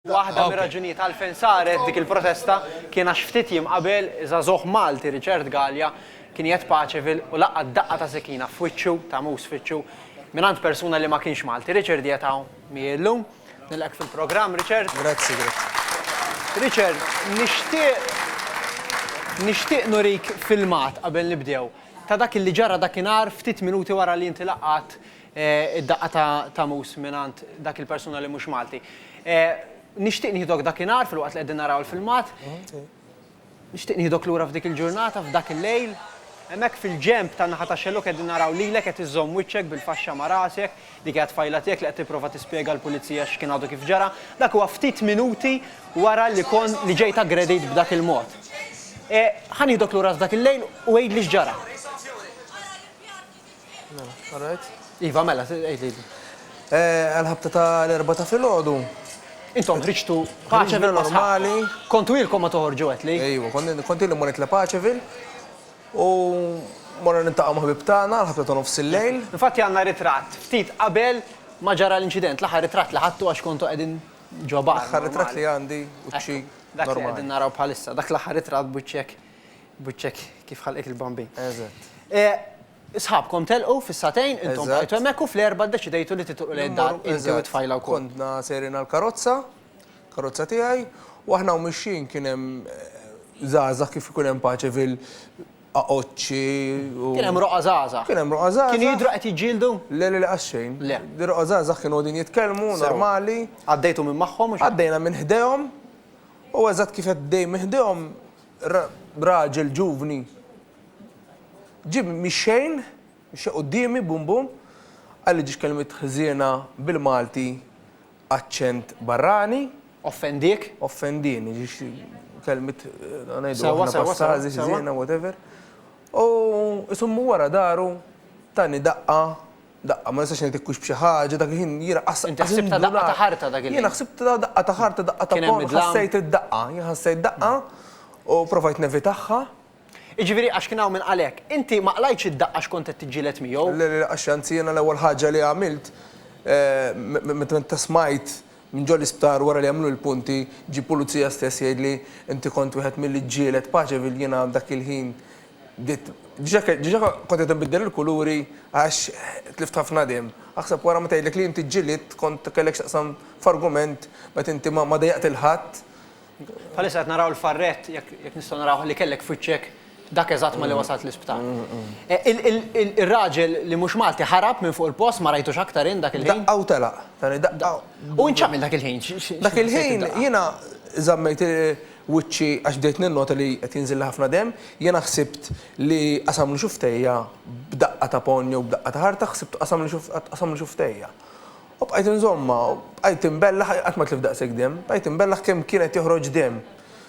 Waħda mir-raġunijiet għalfejn saret dik il-protesta kien għax ftit jiem qabel żagħżugħ Malti Richard Gallia kien jgħid Paċevil u laqqa daqqa ta' sekina f'wiċċu ta' mus f'wiċċu mingħand persuna li ma kienx Malti. Richard jgħataw miellum nilqek fil-programm Richard. Grazzi. Richard, nixtieq nurik filmat qabel nibdew ta' dak li ġara dakinhar ftit minuti wara li inti laqqat id-daqqa ta' mus mingħand dak il-persuna li mhux Malti. Nixtieq nieħdok dakinhar fil-waqt li qegħdin naraw il-filmat. Nixtieq nieħdok lura f'dik il-ġurnata f'dak il-lejl. Hemmhekk fil-ġemp tan-naħa ta' xellok qegħdin naraw lilek qed iżżomm wiċċek bil-faxxa ma' rasek, dik qed fajla tiegħek li qed tipprova tispjega l-pulizija x'kien għadu kif ġara. Dak huwa ftit minuti wara li ġejt aggredit b'dak il-mod. Ħa nieħdok lura f'dak il-lejl u għid li x'ġara. Iva, mela, għid. Għal-ħabta tal-4 ta' filgħodu. Intom ħriġtu Paċevil normali. Kontu ilkom ma toħorġu qed li? Ejwa, konti li morret la Paċevil u morra nintaqgħu ma' ħbib tagħna għal-ħabta ta' nofs il-lejl. Infatti għandna ritratt ftit qabel ma ġara l-inċident, l-aħħar ritratt li ħadtu għax kontu qegħdin ġo bar. L-aħħar ritratt li għandi uċċi dak li qegħdin naraw bħalissa, dak l-aħħar ritratt buċċek kif ħalqek il-bambin. Eżatt. Isħabkom telqu fis-satejn, intom bqajtu hemmhekk u fl-erba' ddeċidejtu li titqu lejn dar inti u tfajla wkoll. Kontna sejrin għall-karozza tiegħi, u aħna u mixjin kien hemm żgħażagħ kif ikun hemm Paċevil aqoċċi. Kien hemm roqa żgħażagħ. Kien hemm roqa żgħażagħ. Kienu jidhru qed jiġġieldu? Le għaxxejn. Le. Roqa żgħażagħ kienu qegħdin jitkellmu normali. Għaddejtu minn magħhom u Għaddejna minn ħdejhom u eżatt kif għaddej minn ħdejhom raġel ġuvni ġib mixxejn qudiemi bum bum għalli ġiex kelmet ħżiena bil-Malti aċċent barrani. Offendik? Offendini, ġiex kelmet ngħidu aħna passażi ħżiena whatever. U isummu wara daru tani daqqa ma nistax ngħidlekux b'xi ħaġa dak il-ħin jiraqas. Inti ħsibta daqqa ta' ħarta dak il-ħin. Jiena ħsibta daqqa ta' ħarta daqqa ta' pon ħassejt id-daqqa. Jien ħassejt daqqa u provajt nevitaħħa. Iġifieri għax kien hawn minn għalhekk, inti ma qlajtx id-daqqa x'kont qed tiġġieled miegħu? Le għax anzi jiena l-ewwel ħaġa li għamilt meta smajt minn ġol l-isptar wara li għamlu l-punti ġi pulizija stess jgħidli inti kont wieħed milli ġġieled Paċevil jiena dak il-ħin ġiġa kont qed inbiddel il-kuluri għax tlift ħafna dem. Aħseb wara ma tgħidlek li inti ġġieled kont kellek x'taqsam f'argument meta inti ma dejjaqt il-ħadd. Bħalissa qed naraw il-farrett jekk nistgħu naraw li kellek f'wiċċek dak eżatt ma li wasalt l-isptar. Ir-raġel li mhux Malti ħarab minn fuq il-post ma rajtux aktar dak il-ħin? Daqqa u telaq. U inċamil dak il-ħin? Dak il-ħin jiena żammejt wiċċi għax bdejt ninnota li qed jinżil ħafna dem, jiena ħsibt li qasamlu xuftejja b'daqqa ta' ponju u b'daqqa ta' ħarta ħsibt qasamlu xuftejja. U bqajt inżomma, bqajt imbellaħ qatt ma tlif daqshekk dem, bqajt imbellaħ kemm kienet joħroġ dem.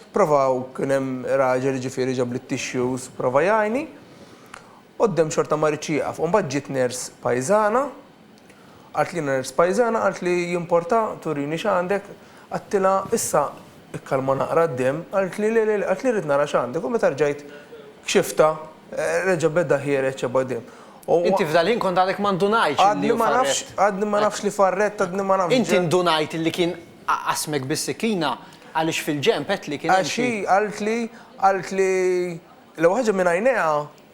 Provaw kien hemm raġel ġifieri ġab li t-tissues prova jgħinni. Qoddem xorta ma rridx jieqaf. U mbagħad ġiet ners pajżana, qalt li ners pajżana, qalt li jimporta turini x'għandek, għattilha issa ikkalma naqra d-dem, qalt li rid nara x'għandek u meta rġajt kxifta reġa' bedda ħiereġ ċeba dem. Inti f'dal-ħin kont għadek ma ndunajx. Għadni ma nafx li farret, għadni ma nafx. Inti ndunajt li kien qasmek bis-sikina għaliex fil-ġemp qed li kien hemm xi. Qalt li l-ewwel ħaġa minn għajnejha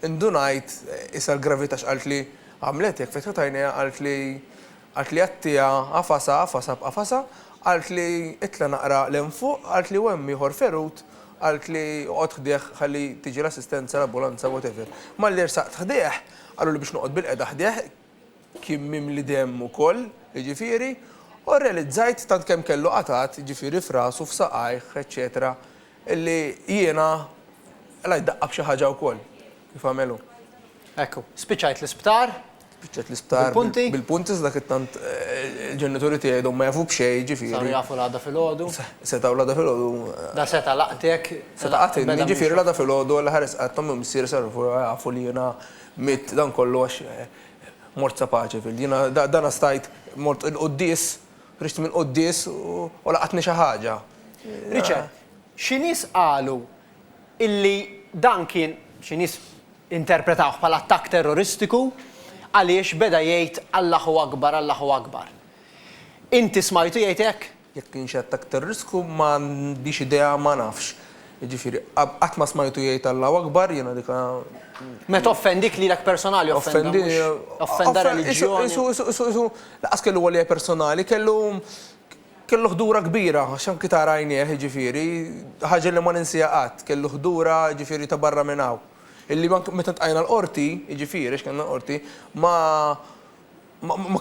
indunajt issa l-gravità x'qalt li għamlet jekk fetħet għajnejha qalt li għattija qafasa, qalt li itla naqra l fuq, qalt li hemm ieħor ferut, qalt li oqgħod ħdieħ ħalli tiġi l-assistenza l-ambulanza whatever. Malli rsaqt ħdieħ, qalu li biex noqgħod bil-qiegħda ħdieħ kien mimli demm ukoll, jiġifieri. U realizzajt tant kemm kellu qatat, ġifieri f'rasu, f'saqajh, eċetera, illi jiena lajt daqqa b'xi ħaġa wkoll kif għamelu. Ekku, spiċċajt l-isptar. Spiċċajt l-isptar bil-punti dak it-tant il-ġenituri tiegħi ma jafu b'xejn, ġifieri. Saru jafu l-għada filgħodu. Setaw l-għada filgħodu. Da seta laqtek. Seta qatni, ġifieri l-għada filgħodu għal ħares qattom missier saru jafu li jiena mit dan kollu għax mort sa Paċevil. Jiena dana stajt mort il-quddies rixt minn qoddis u laqatni xi ħaġa. Richard, xi nies qalu illi dan kien xi nies interpretawh bħala attakk terroristiku għaliex beda jgħid Allahu Akbar, Allahu Akbar. Inti smajtu jgħid hekk? jekk kienx qed aktar risku ma għandix idea ma nafx. Jiġifieri qatt ma smajtu jgħid Allahu Akbar jiena dika Meta offendik lilek personali offendi. Offenda reliġjoni. Laqas kellu għalija personali, kellu ħdura kbira, għaxan kita rajnieh, ġifiri, ħaġa li ma ninsija qatt, kellu ħdura ġifiri ta' barra minnaw. Illi meta tqajna l-qorti, ġifiri, x'kanna l-qorti, ma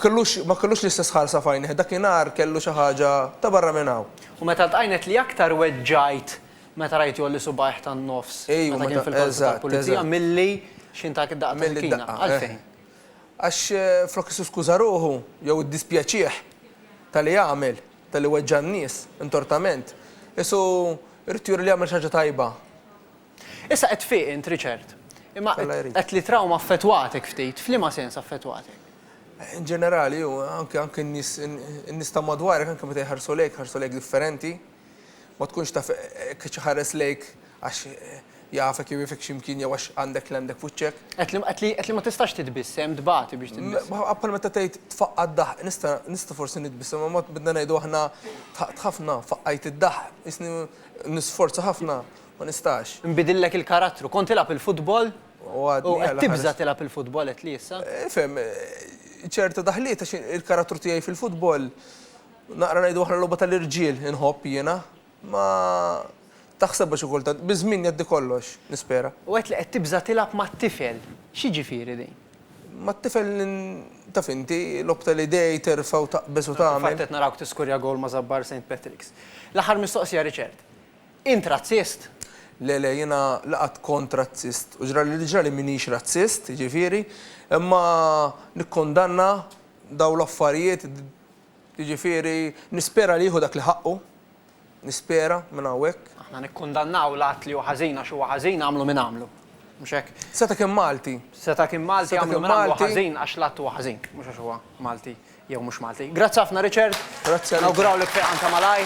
kellux l-istess ħarsa fajnih, dakinhar kellu xi ħaġa ta' barra minnaw. U meta tqajnet li aktar weġġajt meta rajt jolli subaħ tan-nofs. Meta kien fil-korpi tal-pulizija milli x'intak id-daqqa tal-kina. Għalfejn. Għax flok skuża ruħu jew id-dispjaċih tal-li jagħmel, tal-li weġġa n-nies, intortament. Isu irid juri li jagħmel xi ħaġa tajba. Issa qed fiq int Richard. Imma qed li trauma affettwatek ftit, f'liema sens affettwatek? In ġenerali, anke n-nies ta' madwarek, anke meta jħarsu lejk differenti. Ma tkunx taf kif ħares lejk għax jafek jew jifek x'imkien jew għax għandek l-għandek fuċċek. Qed li ma tistax titbissem dbati biex titbissem. Appal meta tgħid tfaqqa d-daħ, nista' forsi nitbissem, ma bidna ngħidu aħna ħafna faqqajt id-daħ, isni nisforza ħafna, ma nistax. Nbidillek il-karattru, kont tilab il-futbol u qed tibża tilab il-futbol qed li issa. Ifhem, ċerta daħliet għax il-karattru tiegħi fil-futbol naqra ngħidu aħna logħba tal-irġiel inħobb jiena. Ma taħseb biex ukultant, bizmin jaddi kollox, nispera. U għet li qed tibża tilab ma' t-tifel, xi ġifieri din? Ma' t-tifel taf inti, l-obta l-idej terfa' u taqbes u tagħmel. Fattet narawk tiskurja gol ma' Zabbar St. Patrick's. L-aħħar mistoqsija Richard. Int razzist? Le, jiena laqat kont razzist. U ġrali minix razzist, ġifieri, imma nikkondanna daw l-affarijiet, ġifieri, nispera li jieħu dak li ħaqqu. Nispera minn hawnhekk. Aħna nikkundannaw l-att li huwa ħażin għax huwa ħażin għamlu minn għamlu. Mhux hekk. Seta kien Malti. Seta kien Malti għamlu minn għamlu ħażin għax l-att huwa ħażin, mhux għax huwa Malti jew mhux Malti. Grazzi ħafna Richard. Grazzi. Nawgurawlek fejn ta' malaj.